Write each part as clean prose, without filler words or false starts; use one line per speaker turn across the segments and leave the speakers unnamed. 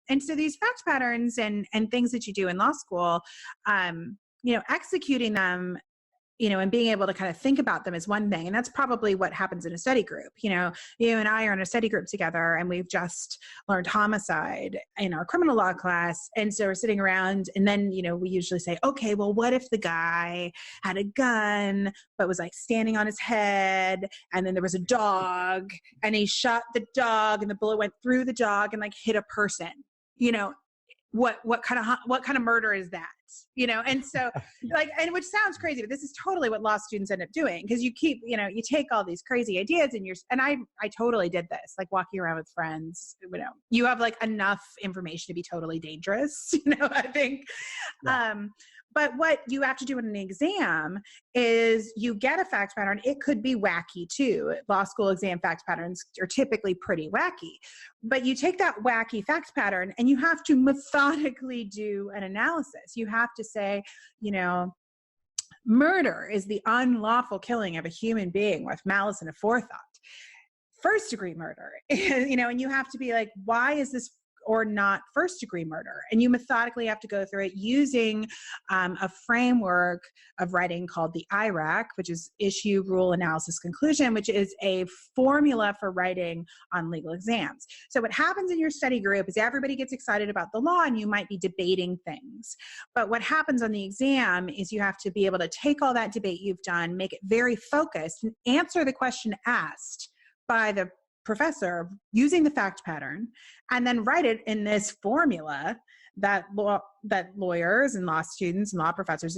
And so these fact patterns and things that you do in law school, executing them, and being able to kind of think about them is one thing. And that's probably what happens in a study group. You and I are in a study group together, and we've just learned homicide in our criminal law class. And so we're sitting around, and then, we usually say, okay, well, what if the guy had a gun, but was like standing on his head, and then there was a dog, and he shot the dog, and the bullet went through the dog and like hit a person, what kind of murder is that? And so and which sounds crazy, but this is totally what law students end up doing. Cause you keep, you take all these crazy ideas and I totally did this, like walking around with friends, you have like enough information to be totally dangerous, I think. Yeah. But what you have to do in an exam is you get a fact pattern. It could be wacky too. Law school exam fact patterns are typically pretty wacky. But you take that wacky fact pattern and you have to methodically do an analysis. You have to say, murder is the unlawful killing of a human being with malice and aforethought. First degree murder, and you have to be like, why is this or not first degree murder? And you methodically have to go through it using a framework of writing called the IRAC, which is Issue, Rule, Analysis, Conclusion, which is a formula for writing on legal exams. So what happens in your study group is everybody gets excited about the law and you might be debating things. But what happens on the exam is you have to be able to take all that debate you've done, make it very focused, and answer the question asked by the professor using the fact pattern, and then write it in this formula that lawyers and law students and law professors,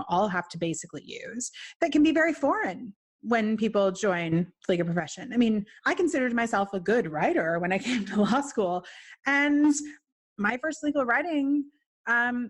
all have to basically use, that can be very foreign when people join the legal profession. I mean, I considered myself a good writer when I came to law school, and my first legal writing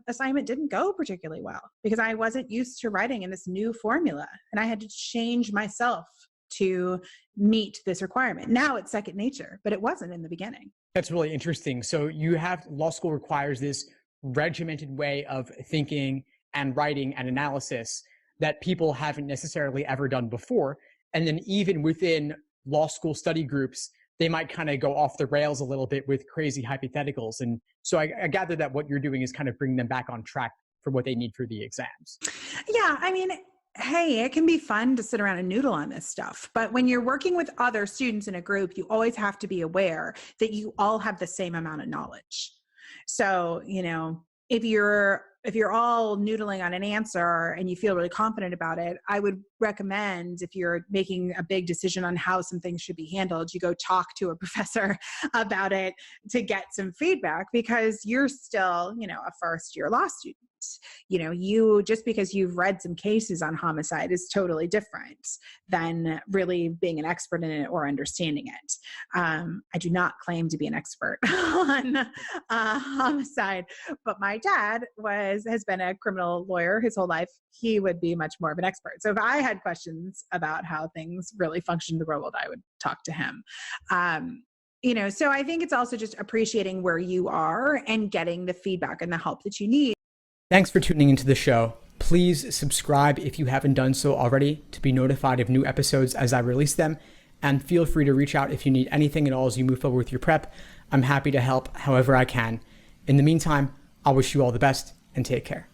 assignment didn't go particularly well because I wasn't used to writing in this new formula, and I had to change myself to meet this requirement. Now it's second nature, but it wasn't in the beginning.
That's really interesting. So you have, law school requires this regimented way of thinking and writing and analysis that people haven't necessarily ever done before. And then even within law school study groups, they might kind of go off the rails a little bit with crazy hypotheticals. And so I gather that what you're doing is kind of bringing them back on track for what they need for the exams.
Yeah, I mean, hey, it can be fun to sit around and noodle on this stuff. But when you're working with other students in a group, you always have to be aware that you all have the same amount of knowledge. So, if you're all noodling on an answer and you feel really confident about it, I would recommend, if you're making a big decision on how some things should be handled, you go talk to a professor about it to get some feedback, because you're still, a first year law student. You, just because you've read some cases on homicide is totally different than really being an expert in it or understanding it. I do not claim to be an expert on homicide, but my dad has been a criminal lawyer his whole life. He would be much more of an expert. So if I had questions about how things really function in the real world, I would talk to him. So I think it's also just appreciating where you are and getting the feedback and the help that you need.
Thanks for tuning into the show. Please subscribe if you haven't done so already to be notified of new episodes as I release them. And feel free to reach out if you need anything at all as you move forward with your prep. I'm happy to help however I can. In the meantime, I'll wish you all the best and take care.